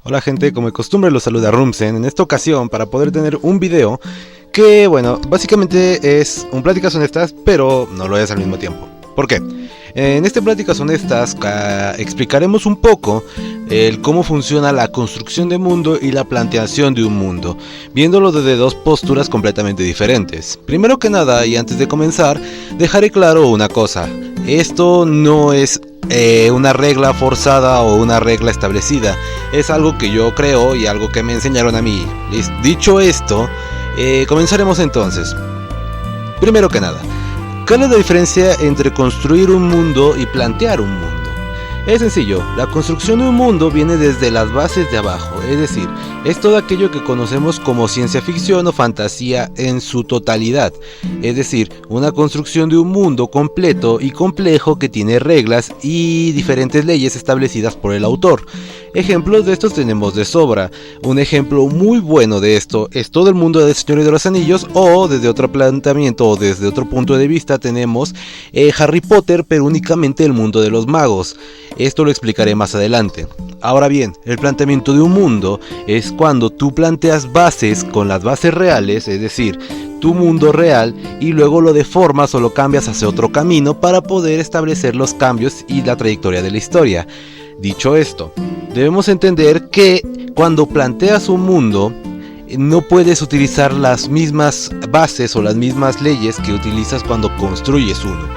Hola gente, como de costumbre los saluda Rumsen en esta ocasión para poder tener un video que, bueno, básicamente es un Pláticas Honestas, pero no lo es al mismo tiempo. ¿Por qué? En este Pláticas Honestas explicaremos un poco el cómo funciona la construcción de mundo y la planteación de un mundo, viéndolo desde dos posturas completamente diferentes. Primero que nada, y antes de comenzar, dejaré claro una cosa. Esto no es una regla forzada o una regla establecida. Es algo que yo creo y algo que me enseñaron a mí. Dicho esto, comenzaremos entonces. Primero que nada, ¿cuál es la diferencia entre construir un mundo y plantear un mundo? Es sencillo, la construcción de un mundo viene desde las bases de abajo, es decir, es todo aquello que conocemos como ciencia ficción o fantasía en su totalidad, es decir, una construcción de un mundo completo y complejo que tiene reglas y diferentes leyes establecidas por el autor. Ejemplos de estos tenemos de sobra. Un ejemplo muy bueno de esto es todo el mundo del Señor de los Anillos, o desde otro planteamiento o desde otro punto de vista tenemos Harry Potter, pero únicamente el mundo de los magos. Esto lo explicaré más adelante. Ahora bien, el planteamiento de un mundo es cuando tú planteas bases con las bases reales, es decir, tu mundo real, y luego lo deformas o lo cambias hacia otro camino para poder establecer los cambios y la trayectoria de la historia. Dicho esto, debemos entender que cuando planteas un mundo, no puedes utilizar las mismas bases o las mismas leyes que utilizas cuando construyes uno.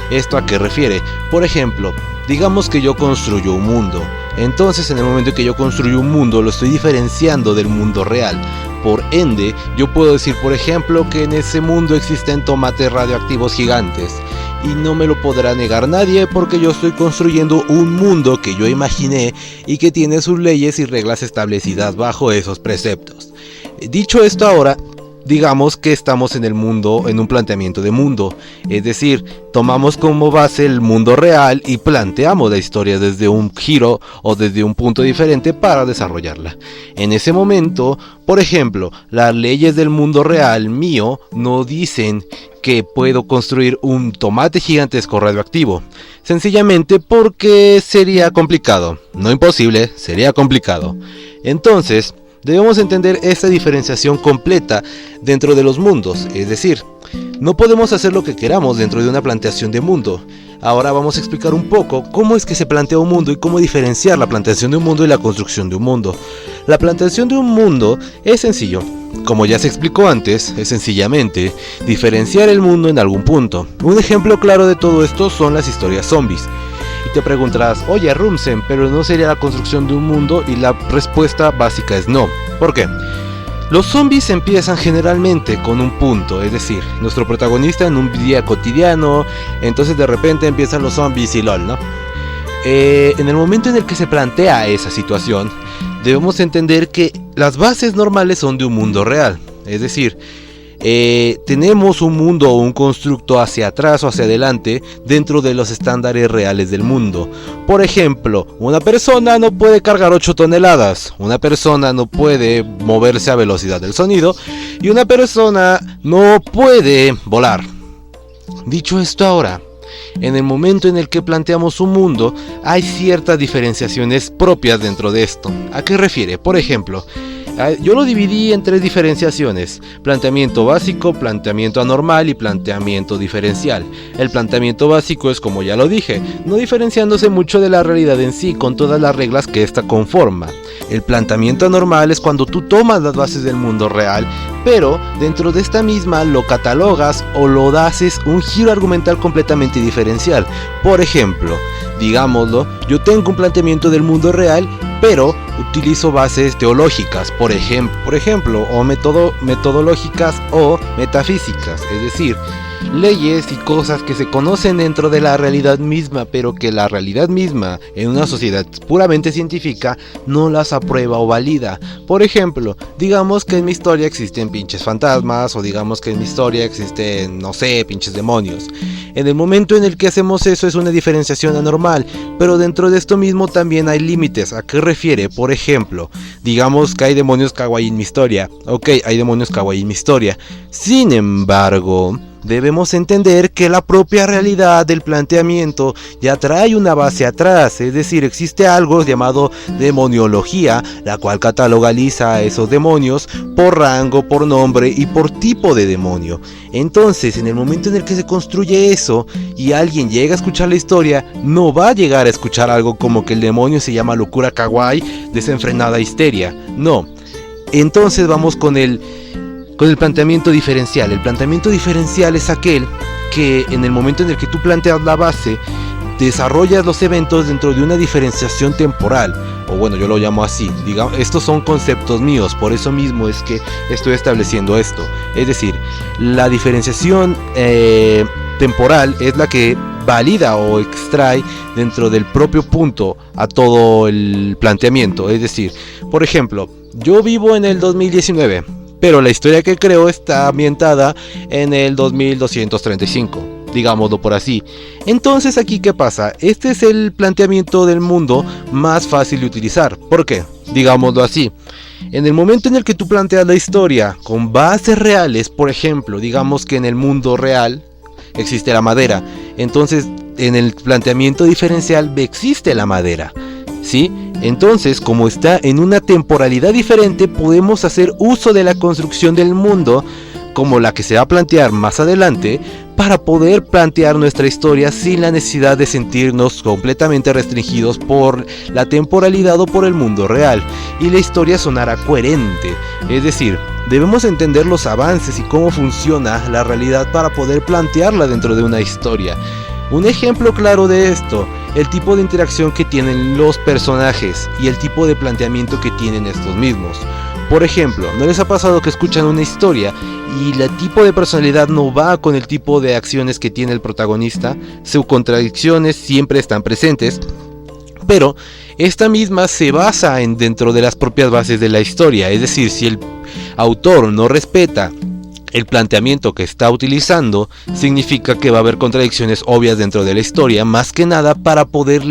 ¿Esto a qué refiere? Por ejemplo, digamos que yo construyo un mundo. Entonces, en el momento en que yo construyo un mundo, lo estoy diferenciando del mundo real. Por ende, yo puedo decir, por ejemplo, que en ese mundo existen tomates radioactivos gigantes. Y no me lo podrá negar nadie porque yo estoy construyendo un mundo que yo imaginé y que tiene sus leyes y reglas establecidas bajo esos preceptos. Dicho esto ahora, digamos que estamos en el mundo, en un planteamiento de mundo, es decir, tomamos como base el mundo real y planteamos la historia desde un giro o desde un punto diferente para desarrollarla. En ese momento, por ejemplo, las leyes del mundo real mío no dicen que puedo construir un tomate gigantesco radioactivo, sencillamente porque sería complicado, no imposible, sería complicado. Entonces, debemos entender esta diferenciación completa dentro de los mundos, es decir, no podemos hacer lo que queramos dentro de una planteación de mundo. Ahora vamos a explicar un poco cómo es que se plantea un mundo y cómo diferenciar la planteación de un mundo y la construcción de un mundo. La planteación de un mundo es sencillo. Como ya se explicó antes, es sencillamente diferenciar el mundo en algún punto. Un ejemplo claro de todo esto son las historias zombies. Y te preguntarás, oye Rumsen, pero ¿no sería la construcción de un mundo? Y la respuesta básica es no. ¿Por qué? Los zombies empiezan generalmente con un punto, es decir, nuestro protagonista en un día cotidiano, entonces de repente empiezan los zombies y lol, ¿no? En el momento en el que se plantea esa situación, debemos entender que las bases normales son de un mundo real, es decir, tenemos un mundo o un constructo hacia atrás o hacia adelante dentro de los estándares reales del mundo. Por ejemplo, una persona no puede cargar 8 toneladas, una persona no puede moverse a velocidad del sonido y una persona no puede volar. Dicho esto ahora, en el momento en el que planteamos un mundo, hay ciertas diferenciaciones propias dentro de esto. ¿A qué refiere? Por ejemplo, yo lo dividí en 3 diferenciaciones: planteamiento básico, planteamiento anormal y planteamiento diferencial. El planteamiento básico es, como ya lo dije, no diferenciándose mucho de la realidad en sí, con todas las reglas que ésta conforma. El planteamiento anormal es cuando tú tomas las bases del mundo real, pero dentro de esta misma lo catalogas o lo haces un giro argumental completamente diferencial. Por ejemplo, digámoslo, yo tengo un planteamiento del mundo real, pero utilizo bases teológicas, por ejemplo, o metodológicas o metafísicas, es decir, leyes y cosas que se conocen dentro de la realidad misma, pero que la realidad misma en una sociedad puramente científica no las aprueba o valida. Por ejemplo, digamos que en mi historia existen pinches fantasmas, o digamos que en mi historia existen, no sé, pinches demonios. En el momento en el que hacemos eso es una diferenciación anormal, pero dentro de esto mismo también hay límites. ¿A qué refiere? Por ejemplo, digamos que hay demonios kawaii en mi historia. Ok, hay demonios kawaii en mi historia. Sin embargo, debemos entender que la propia realidad del planteamiento ya trae una base atrás, es decir, existe algo llamado demoniología, la cual catalogaliza a esos demonios por rango, por nombre y por tipo de demonio. Entonces, en el momento en el que se construye eso y alguien llega a escuchar la historia, no va a llegar a escuchar algo como que el demonio se llama locura kawaii, desenfrenada histeria, no. Entonces vamos con el planteamiento diferencial. El planteamiento diferencial es aquel que en el momento en el que tú planteas la base, desarrollas los eventos dentro de una diferenciación temporal, o bueno, yo lo llamo así. Digamos, estos son conceptos míos, por eso mismo es que estoy estableciendo esto. Es decir, la diferenciación temporal es la que valida o extrae dentro del propio punto a todo el planteamiento. Es decir, por ejemplo, yo vivo en el 2019, pero la historia que creo está ambientada en el 2235, digámoslo por así. Entonces, aquí, ¿qué pasa? Este es el planteamiento del mundo más fácil de utilizar. ¿Por qué? Digámoslo así. En el momento en el que tú planteas la historia con bases reales, por ejemplo, digamos que en el mundo real existe la madera, entonces en el planteamiento diferencial existe la madera, ¿sí? Entonces, como está en una temporalidad diferente, podemos hacer uso de la construcción del mundo como la que se va a plantear más adelante, para poder plantear nuestra historia sin la necesidad de sentirnos completamente restringidos por la temporalidad o por el mundo real, y la historia sonará coherente. Es decir, debemos entender los avances y cómo funciona la realidad para poder plantearla dentro de una historia. Un ejemplo claro de esto, el tipo de interacción que tienen los personajes y el tipo de planteamiento que tienen estos mismos. Por ejemplo, ¿no les ha pasado que escuchan una historia y el tipo de personalidad no va con el tipo de acciones que tiene el protagonista? Sus contradicciones siempre están presentes, pero esta misma se basa dentro de las propias bases de la historia. Es decir, si el autor no respeta el planteamiento que está utilizando, significa que va a haber contradicciones obvias dentro de la historia, más que nada para poder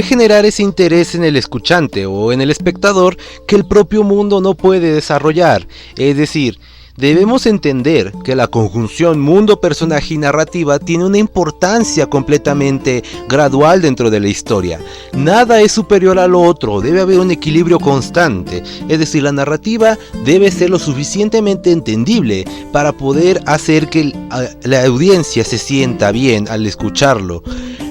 generar ese interés en el escuchante o en el espectador que el propio mundo no puede desarrollar. Es decir, debemos entender que la conjunción mundo, personaje y narrativa tiene una importancia completamente gradual dentro de la historia. Nada es superior al otro, debe haber un equilibrio constante. Es decir, la narrativa debe ser lo suficientemente entendible para poder hacer que la audiencia se sienta bien al escucharlo.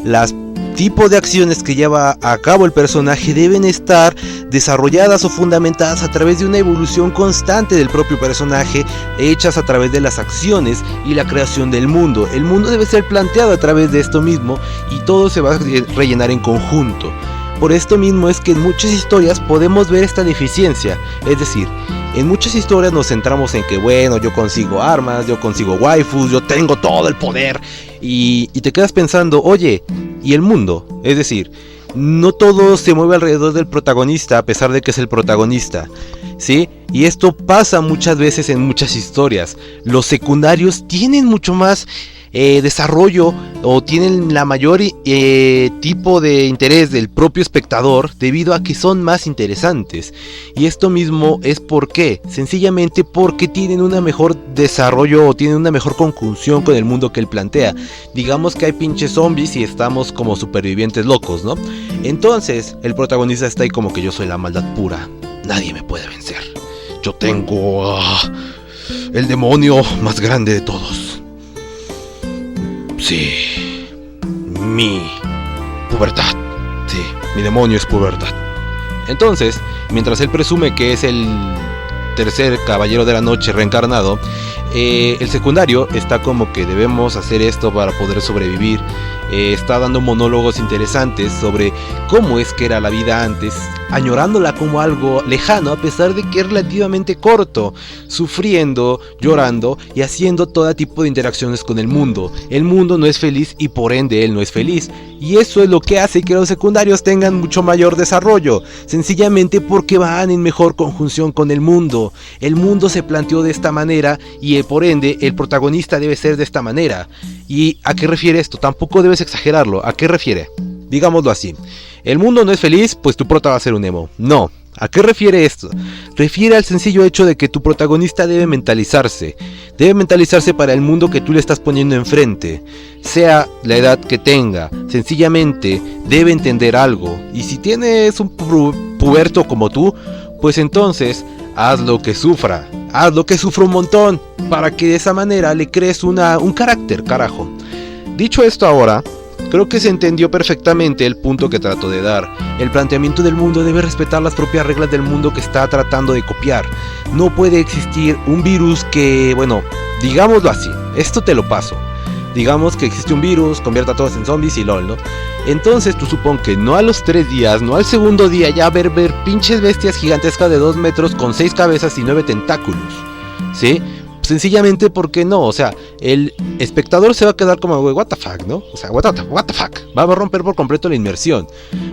Las tipos de acciones que lleva a cabo el personaje deben estar desarrolladas o fundamentadas a través de una evolución constante del propio personaje, hechas a través de las acciones y la creación del mundo. El mundo debe ser planteado a través de esto mismo y todo se va a rellenar en conjunto. Por esto mismo es que en muchas historias podemos ver esta deficiencia, es decir, en muchas historias nos centramos en que bueno, yo consigo armas, yo consigo waifus, yo tengo todo el poder y te quedas pensando, oye, ¿y el mundo? Es decir, no todo se mueve alrededor del protagonista a pesar de que es el protagonista, ¿sí? Y esto pasa muchas veces en muchas historias. Los secundarios tienen mucho más desarrollo o tienen la mayor tipo de interés del propio espectador debido a que son más interesantes. Y esto mismo es sencillamente porque tienen un mejor desarrollo o tienen una mejor conjunción con el mundo que él plantea. Digamos que hay pinches zombies y estamos como supervivientes locos, ¿no? Entonces el protagonista está ahí como que yo soy la maldad pura, nadie me puede vencer, yo tengo el demonio más grande de todos. Sí, mi pubertad. Sí, mi demonio es pubertad. Entonces, mientras él presume que es el tercer caballero de la noche reencarnado, el secundario está como que debemos hacer esto para poder sobrevivir. Está dando monólogos interesantes sobre cómo es que era la vida antes, añorándola como algo lejano a pesar de que es relativamente corto, sufriendo, llorando y haciendo todo tipo de interacciones con el mundo. El mundo no es feliz y por ende él no es feliz, y eso es lo que hace que los secundarios tengan mucho mayor desarrollo, sencillamente porque van en mejor conjunción con el mundo. El mundo se planteó de esta manera y por ende el protagonista debe ser de esta manera. ¿Y a qué refiere esto? Tampoco debes exagerarlo. ¿A qué refiere? Digámoslo así. El mundo no es feliz, pues tu prota va a ser un emo. No. ¿A qué refiere esto? Refiere al sencillo hecho de que tu protagonista debe mentalizarse, debe mentalizarse para el mundo que tú le estás poniendo enfrente, sea la edad que tenga. Sencillamente debe entender algo, y si tienes un puberto como tú, pues entonces haz lo que sufra un montón, para que de esa manera le crees un carácter, carajo. Dicho esto ahora, creo que se entendió perfectamente el punto que trato de dar. El planteamiento del mundo debe respetar las propias reglas del mundo que está tratando de copiar. No puede existir un virus que, bueno, digámoslo así, esto te lo paso. Digamos que existe un virus, convierta a todos en zombies y lol, ¿no? Entonces tú supón que no a los 3 días, no al segundo día ya ver pinches bestias gigantescas de 2 metros con 6 cabezas y 9 tentáculos, ¿sí? Sencillamente porque no, o sea, el espectador se va a quedar como, güey, what the fuck, ¿no? O sea, what the fuck, va a romper por completo la inmersión.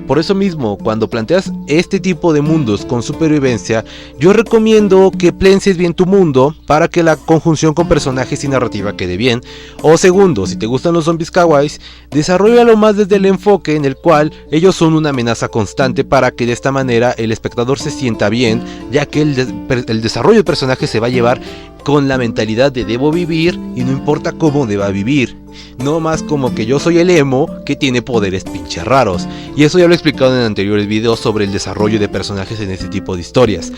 Por eso mismo, cuando planteas este tipo de mundos con supervivencia, yo recomiendo que pienses bien tu mundo para que la conjunción con personajes y narrativa quede bien. O segundo, si te gustan los zombies kawaiis, desarrollalo más desde el enfoque en el cual ellos son una amenaza constante, para que de esta manera el espectador se sienta bien, ya que el desarrollo de personajes se va a llevar con la mentalidad de debo vivir y no importa cómo deba vivir. No más como que yo soy el emo que tiene poderes pinches raros. Y eso ya lo he explicado en anteriores videos sobre el desarrollo de personajes en este tipo de historias.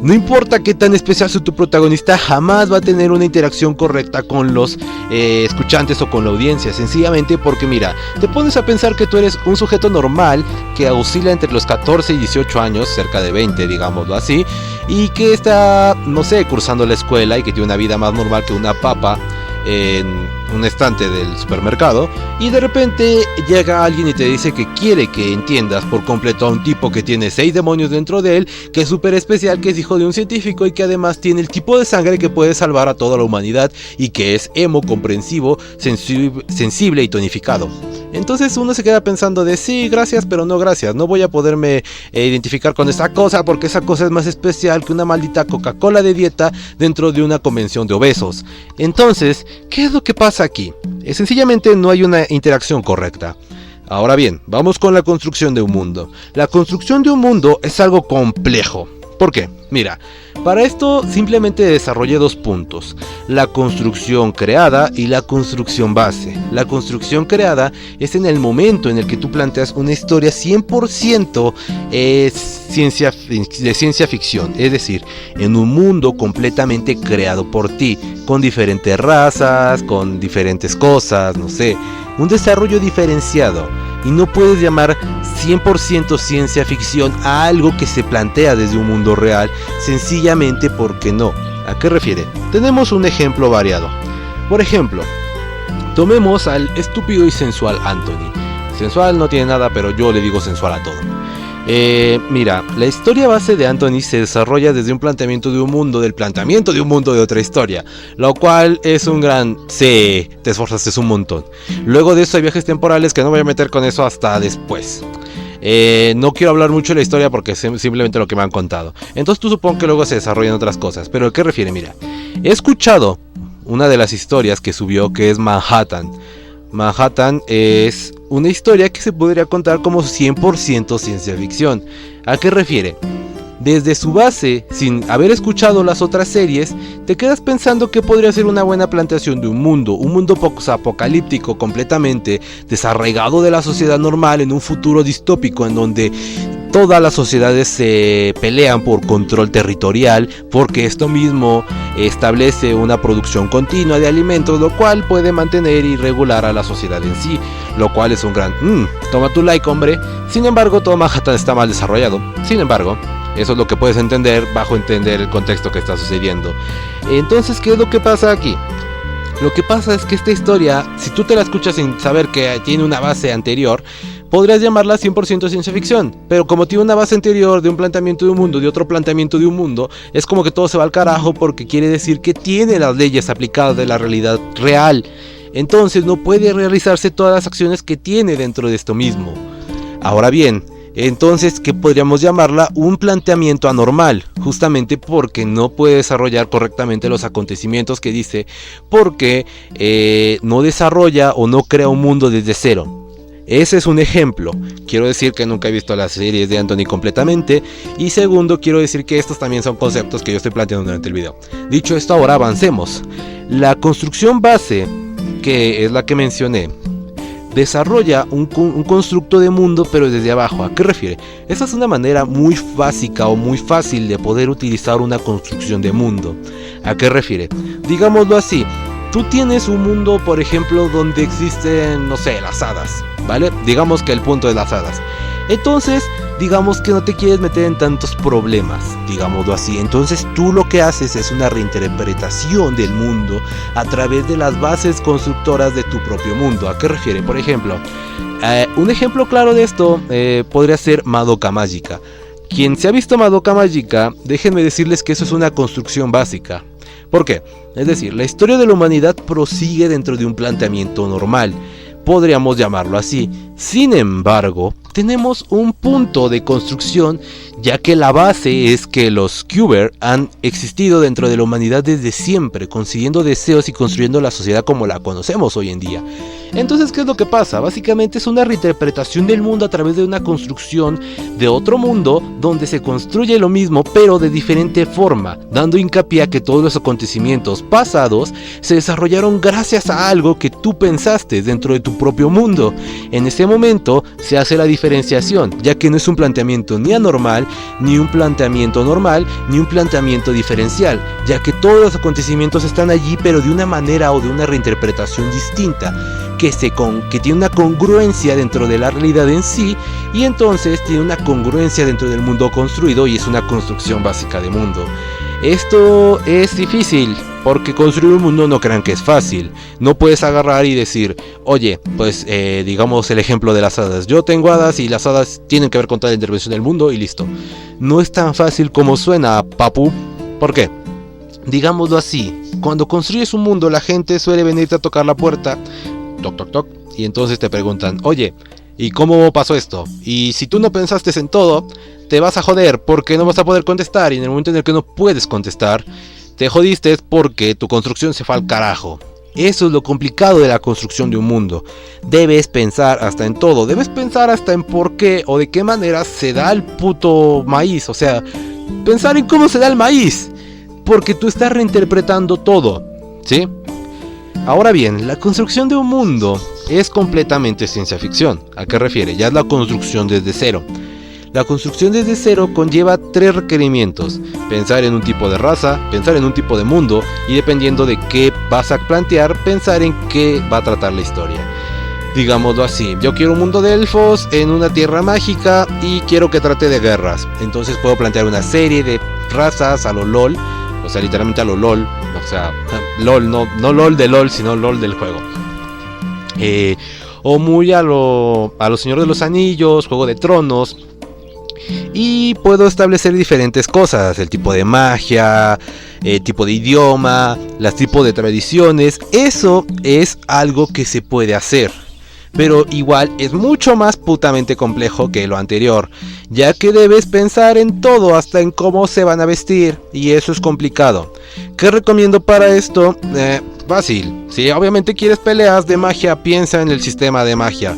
No importa qué tan especial sea tu protagonista, jamás va a tener una interacción correcta con los escuchantes o con la audiencia. Sencillamente porque mira, te pones a pensar que tú eres un sujeto normal que oscila entre los 14 y 18 años, cerca de 20 digámoslo así, y que está, no sé, cursando la escuela y que tiene una vida más normal que una papa en un estante del supermercado, y de repente llega alguien y te dice que quiere que entiendas por completo a un tipo que tiene 6 demonios dentro de él, que es súper especial, que es hijo de un científico y que además tiene el tipo de sangre que puede salvar a toda la humanidad, y que es emo, comprensivo, sensible y tonificado. Entonces uno se queda pensando de sí, gracias, pero no gracias, no voy a poderme identificar con esta cosa porque esa cosa es más especial que una maldita Coca-Cola de dieta dentro de una convención de obesos. Entonces, ¿qué es lo que pasa aquí? Sencillamente no hay una interacción correcta. Ahora bien, vamos con la construcción de un mundo. La construcción de un mundo es algo complejo. ¿Por qué? Mira, para esto simplemente desarrollé 2 puntos: la construcción creada y la construcción base. La construcción creada es en el momento en el que tú planteas una historia 100% de ciencia ficción, es decir, en un mundo completamente creado por ti, con diferentes razas, con diferentes cosas, no sé, un desarrollo diferenciado. Y no puedes llamar 100% ciencia ficción a algo que se plantea desde un mundo real, sencillamente porque no. ¿A qué refiere? Tenemos un ejemplo variado. Por ejemplo, tomemos al estúpido y sensual Anthony. Sensual no tiene nada, pero yo le digo sensual a todo. Mira, la historia base de Anthony se desarrolla desde un planteamiento de un mundo, del planteamiento de un mundo de otra historia, lo cual es un gran sí, te esforzaste un montón. Luego de eso hay viajes temporales que no voy a meter con eso hasta después. No quiero hablar mucho de la historia porque es simplemente lo que me han contado. Entonces tú supongo que luego se desarrollan otras cosas. Pero ¿a qué refiere? Mira, he escuchado una de las historias que subió, que es Manhattan. Manhattan es una historia que se podría contar como 100% ciencia ficción. ¿A qué refiere? Desde su base, sin haber escuchado las otras series, te quedas pensando que podría ser una buena planteación de un mundo apocalíptico completamente desarraigado de la sociedad normal, en un futuro distópico en donde todas las sociedades se pelean por control territorial, porque esto mismo establece una producción continua de alimentos, lo cual puede mantener y regular a la sociedad en sí, lo cual es un gran toma tu like, hombre. Sin embargo, todo Manhattan está mal desarrollado. Sin embargo, eso es lo que puedes entender bajo entender el contexto que está sucediendo. Entonces, ¿qué es lo que pasa aquí? Lo que pasa es que esta historia, si tú te la escuchas sin saber que tiene una base anterior, podrías llamarla 100% ciencia ficción, pero como tiene una base anterior de un planteamiento de un mundo, de otro planteamiento de un mundo, es como que todo se va al carajo, porque quiere decir que tiene las leyes aplicadas de la realidad real. Entonces no puede realizarse todas las acciones que tiene dentro de esto mismo. Ahora bien, entonces, ¿qué podríamos llamarla? Un planteamiento anormal, justamente porque no puede desarrollar correctamente los acontecimientos que dice, porque no desarrolla o no crea un mundo desde cero. Ese es un ejemplo. Quiero decir que nunca he visto las series de Anthony completamente. Y segundo, quiero decir que estos también son conceptos que yo estoy planteando durante el video. Dicho esto, ahora avancemos. La construcción base, que es la que mencioné, desarrolla un constructo de mundo, pero desde abajo. ¿A qué refiere? Esa es una manera muy básica o muy fácil de poder utilizar una construcción de mundo. ¿A qué refiere? Digámoslo así. Tú tienes un mundo, por ejemplo, donde existen, no sé, las hadas, ¿vale? Digamos que el punto de las hadas. Entonces, digamos que no te quieres meter en tantos problemas, digámoslo así. Entonces tú lo que haces es una reinterpretación del mundo a través de las bases constructoras de tu propio mundo. ¿A qué refiere? Por ejemplo, un ejemplo claro de esto podría ser Madoka Mágica. Quien se ha visto Madoka Mágica, déjenme decirles que eso es una construcción básica. ¿Por qué? Es decir, la historia de la humanidad prosigue dentro de un planteamiento normal. Podríamos llamarlo así. Sin embargo, tenemos un punto de construcción, ya que la base es que los Kyuuber han existido dentro de la humanidad desde siempre, consiguiendo deseos y construyendo la sociedad como la conocemos hoy en día. Entonces, ¿qué es lo que pasa? Básicamente es una reinterpretación del mundo a través de una construcción de otro mundo donde se construye lo mismo pero de diferente forma, dando hincapié a que todos los acontecimientos pasados se desarrollaron gracias a algo que tú pensaste dentro de tu propio mundo. En ese momento se hace la diferenciación, ya que no es un planteamiento ni anormal, ni un planteamiento normal, ni un planteamiento diferencial, ya que todos los acontecimientos están allí pero de una manera o de una reinterpretación distinta, que tiene una congruencia dentro de la realidad en sí, y entonces tiene una congruencia dentro del mundo construido y es una construcción básica de mundo. Esto es difícil, porque construir un mundo no crean que es fácil. No puedes agarrar y decir, oye, pues digamos el ejemplo de las hadas. Yo tengo hadas y las hadas tienen que ver con toda la intervención del mundo y listo. No es tan fácil como suena, papu. ¿Por qué? Digámoslo así, cuando construyes un mundo la gente suele venirte a tocar la puerta, toc toc toc, y entonces te preguntan, oye, ¿y cómo pasó esto? Y si tú no pensaste en todo, te vas a joder porque no vas a poder contestar, y en el momento en el que no puedes contestar, te jodiste porque tu construcción se fue al carajo. Eso es lo complicado de la construcción de un mundo. Debes pensar hasta en todo, debes pensar hasta en por qué o de qué manera se da el puto maíz, o sea, pensar en cómo se da el maíz, porque tú estás reinterpretando todo, ¿sí? Ahora bien, la construcción de un mundo es completamente ciencia ficción. ¿A qué refiere? Ya es la construcción desde cero. La construcción desde cero conlleva 3 requerimientos: pensar en un tipo de raza, pensar en un tipo de mundo y, dependiendo de qué vas a plantear, pensar en qué va a tratar la historia. Digámoslo así, yo quiero un mundo de elfos en una tierra mágica y quiero que trate de guerras. Entonces puedo plantear una serie de razas a lo LOL, o sea, literalmente a lo LOL, o sea, LOL, no LOL de LOL, sino LOL del juego. O muy a los Señor de los Anillos, Juego de Tronos. Y puedo establecer diferentes cosas: el tipo de magia, el tipo de idioma, los tipos de tradiciones. Eso es algo que se puede hacer, pero igual es mucho más putamente complejo que lo anterior, ya que debes pensar en todo, hasta en cómo se van a vestir, y eso es complicado. ¿Qué recomiendo para esto? Fácil. Si obviamente quieres peleas de magia, piensa en el sistema de magia.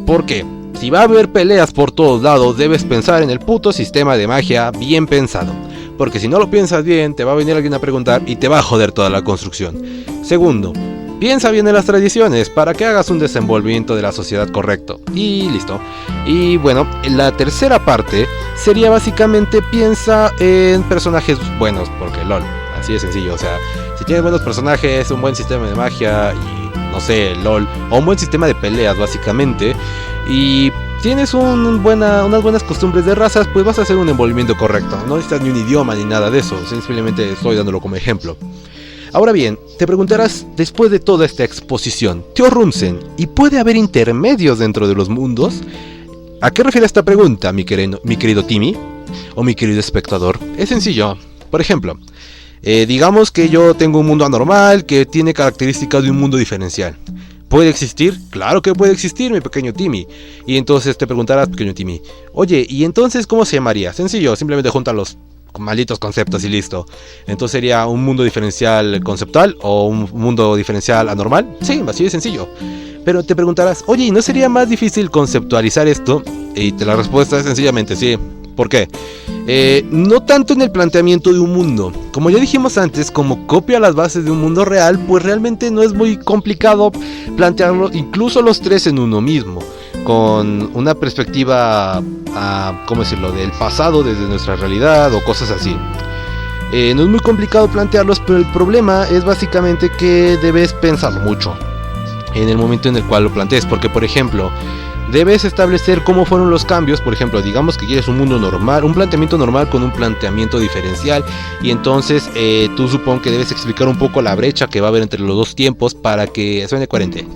¿Por qué? Si va a haber peleas por todos lados, debes pensar en el puto sistema de magia bien pensado, porque si no lo piensas bien, te va a venir alguien a preguntar y te va a joder toda la construcción. Segundo, piensa bien en las tradiciones para que hagas un desenvolvimiento de la sociedad correcto. Y listo. Y bueno, la tercera parte sería básicamente piensa en personajes buenos, porque LOL, así de sencillo. O sea, si tienes buenos personajes, un buen sistema de magia y no sé, LOL, o un buen sistema de peleas básicamente, y tienes unas buenas costumbres de razas, pues vas a hacer un envolvimiento correcto. No necesitas ni un idioma ni nada de eso, simplemente estoy dándolo como ejemplo. Ahora bien, te preguntarás, después de toda esta exposición, Tío Rumsen, ¿y puede haber intermedios dentro de los mundos? ¿A qué refiere esta pregunta, mi querido Timmy? O mi querido espectador. Es sencillo. Por ejemplo, digamos que yo tengo un mundo anormal que tiene características de un mundo diferencial. ¿Puede existir? Claro que puede existir, mi pequeño Timmy. Y entonces te preguntarás, pequeño Timmy, oye, ¿y entonces cómo se llamaría? Sencillo, simplemente junta los malditos conceptos y listo. Entonces sería un mundo diferencial conceptual o un mundo diferencial anormal. Sí, así de sencillo. Pero te preguntarás, oye, ¿y no sería más difícil conceptualizar esto? Y la respuesta es sencillamente sí. ¿Por qué? No tanto en el planteamiento de un mundo. Como ya dijimos antes, como copia las bases de un mundo real, pues realmente no es muy complicado plantearlo, incluso los tres en uno mismo, con una perspectiva, ¿cómo decirlo?, del pasado desde nuestra realidad o cosas así. No es muy complicado plantearlos, pero el problema es básicamente que debes pensarlo mucho en el momento en el cual lo plantees, porque por ejemplo, debes establecer cómo fueron los cambios. Por ejemplo, digamos que quieres un mundo normal, un planteamiento normal con un planteamiento diferencial, y entonces tú supongo que debes explicar un poco la brecha que va a haber entre los dos tiempos para que suene coherente.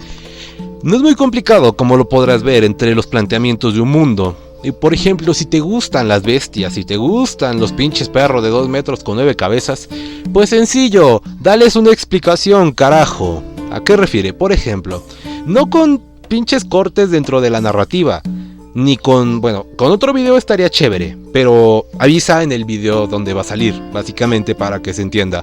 No es muy complicado, como lo podrás ver, entre los planteamientos de un mundo. Y por ejemplo, si te gustan las bestias, si te gustan los pinches perros de 2 metros con 9 cabezas, pues sencillo, dales una explicación, carajo. ¿A qué refiere? Por ejemplo, no con pinches cortes dentro de la narrativa, ni con, bueno, con otro video estaría chévere, pero avisa en el video donde va a salir, básicamente para que se entienda.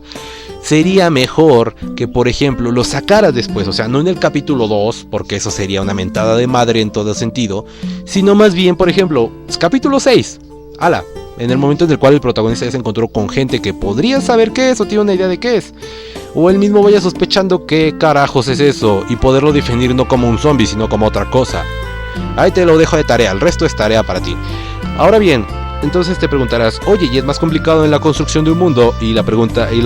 Sería mejor que, por ejemplo, lo sacaras después, o sea, no en el capítulo 2, porque eso sería una mentada de madre en todo sentido, sino más bien, por ejemplo, capítulo 6, ala, en el momento en el cual el protagonista ya se encontró con gente que podría saber qué es o tiene una idea de qué es, o él mismo vaya sospechando qué carajos es eso, y poderlo definir no como un zombie, sino como otra cosa. Ahí te lo dejo de tarea, el resto es tarea para ti. Ahora bien, entonces te preguntarás, oye, ¿y es más complicado en la construcción de un mundo? Y la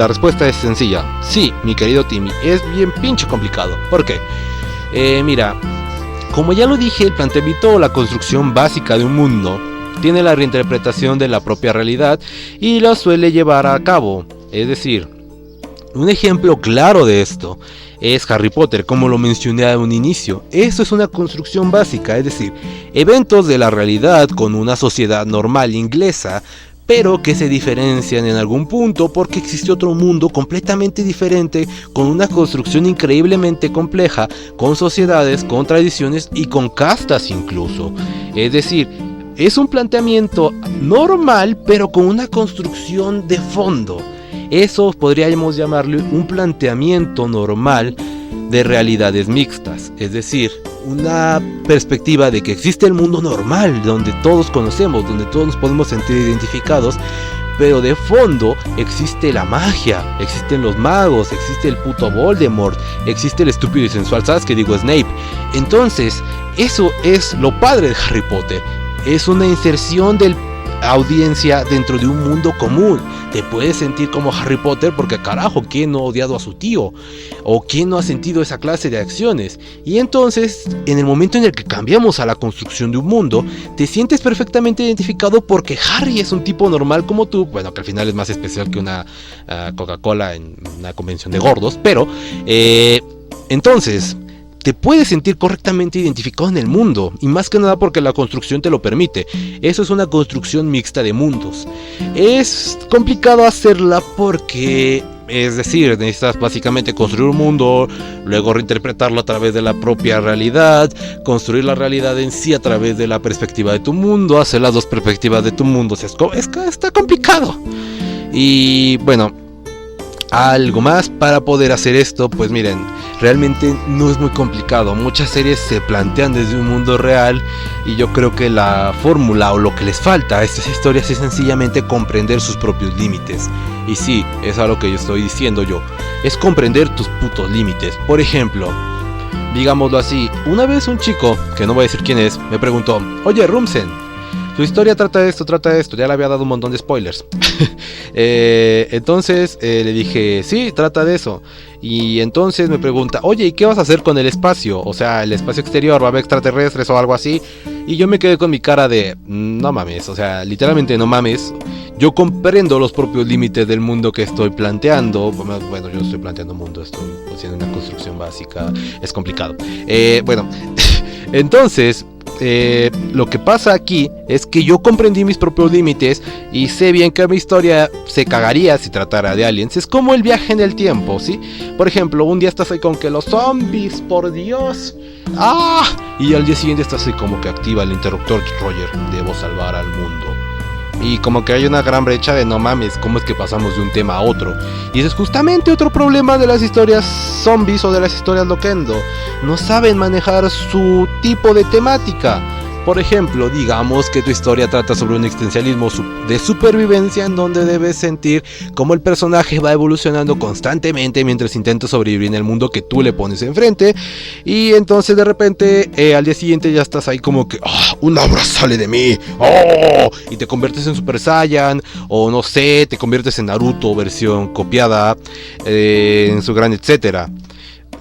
respuesta es sencilla. Sí, mi querido Timmy, es bien pinche complicado. ¿Por qué? Mira, como ya lo dije, el planteamiento o la construcción básica de un mundo tiene la reinterpretación de la propia realidad y la suele llevar a cabo. Es decir, un ejemplo claro de esto es Harry Potter, como lo mencioné a un inicio. Eso es una construcción básica, es decir, eventos de la realidad con una sociedad normal inglesa, pero que se diferencian en algún punto porque existe otro mundo completamente diferente, con una construcción increíblemente compleja, con sociedades, con tradiciones y con castas incluso. Es decir, es un planteamiento normal, pero con una construcción de fondo. Eso podríamos llamarle un planteamiento normal de realidades mixtas, es decir, una perspectiva de que existe el mundo normal, donde todos conocemos, donde todos nos podemos sentir identificados, pero de fondo existe la magia, existen los magos, existe el puto Voldemort, existe el estúpido y sensual Sasuke, digo Snape. Entonces, eso es lo padre de Harry Potter, es una inserción del audiencia dentro de un mundo común. Te puedes sentir como Harry Potter porque carajo, ¿quién no ha odiado a su tío? ¿O quién no ha sentido esa clase de acciones? Y entonces, en el momento en el que cambiamos a la construcción de un mundo, te sientes perfectamente identificado porque Harry es un tipo normal como tú, bueno, que al final es más especial que una Coca-Cola en una convención de gordos, pero entonces te puedes sentir correctamente identificado en el mundo, y más que nada porque la construcción te lo permite. Eso es una construcción mixta de mundos. Es complicado hacerla porque, es decir, necesitas básicamente construir un mundo, luego reinterpretarlo a través de la propia realidad, construir la realidad en sí a través de la perspectiva de tu mundo, hacer las dos perspectivas de tu mundo. O sea, está complicado. Y bueno, algo más para poder hacer esto, pues miren, realmente no es muy complicado. Muchas series se plantean desde un mundo real y yo creo que la fórmula o lo que les falta a estas historias es sencillamente comprender sus propios límites. Y sí, es algo que yo estoy diciendo yo, es comprender tus putos límites. Por ejemplo, digámoslo así, una vez un chico, que no voy a decir quién es, me preguntó, oye Rumsen, tu historia trata de esto, ya le había dado un montón de spoilers. Entonces le dije, sí, trata de eso. Y entonces me pregunta, oye, ¿y qué vas a hacer con el espacio? O sea, el espacio exterior, ¿va a haber extraterrestres o algo así? Y yo me quedé con mi cara de, no mames, o sea, literalmente no mames. Yo comprendo los propios límites del mundo que estoy planteando. Bueno, yo estoy planteando un mundo, estoy haciendo una construcción básica, es complicado. Bueno, entonces lo que pasa aquí es que yo comprendí mis propios límites y sé bien que mi historia se cagaría si tratara de aliens. Es como el viaje en el tiempo, ¿sí? Por ejemplo, un día estás ahí con que los zombies, por Dios, y al día siguiente estás ahí como que activa el interruptor, Roger, debo salvar al mundo. Y como que hay una gran brecha de no mames, ¿cómo es que pasamos de un tema a otro? Y ese es justamente otro problema de las historias zombies o de las historias loquendo. No saben manejar su tipo de temática. Por ejemplo, digamos que tu historia trata sobre un existencialismo de supervivencia en donde debes sentir cómo el personaje va evolucionando constantemente mientras intenta sobrevivir en el mundo que tú le pones enfrente. Y entonces de repente al día siguiente ya estás ahí como que ¡un aura sale de mí! ¡Oh! Y te conviertes en Super Saiyan, o no sé, te conviertes en Naruto versión copiada, en su gran etcétera.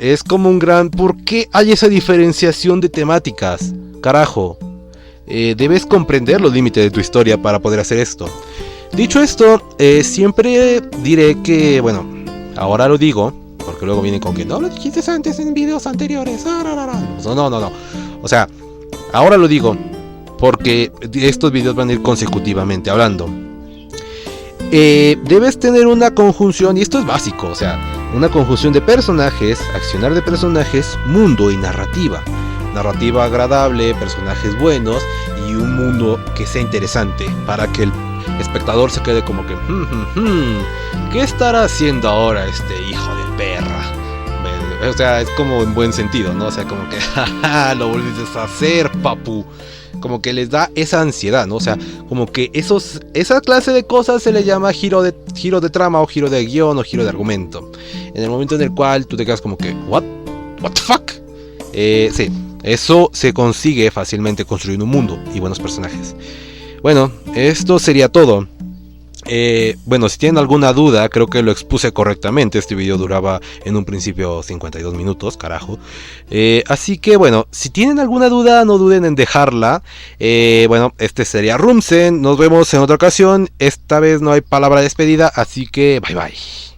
Es como un gran... ¿Por qué hay esa diferenciación de temáticas? Carajo. Debes comprender los límites de tu historia para poder hacer esto. Dicho esto, siempre diré que, bueno, ahora lo digo, porque luego vienen con que no lo dijiste antes en videos anteriores. No. O sea, ahora lo digo porque estos videos van a ir consecutivamente hablando. Debes tener una conjunción, y esto es básico, o sea, una conjunción de personajes, accionar de personajes, mundo y narrativa. Narrativa agradable, personajes buenos y un mundo que sea interesante para que el espectador se quede como que ¿qué estará haciendo ahora este hijo de perra? O sea, es como en buen sentido, ¿no? O sea, como que jaja, lo volviste a hacer, papu. Como que les da esa ansiedad, ¿no? O sea, como que esa clase de cosas se le llama giro de trama o giro de guión o giro de argumento. En el momento en el cual tú te quedas como que what the fuck? Sí. Eso se consigue fácilmente construyendo un mundo y buenos personajes. Bueno, esto sería todo. Bueno, si tienen alguna duda, creo que lo expuse correctamente. Este video duraba en un principio 52 minutos, carajo. Así que bueno, si tienen alguna duda, no duden en dejarla. Bueno, este sería Rumsen. Nos vemos en otra ocasión. Esta vez no hay palabra de despedida, así que bye bye.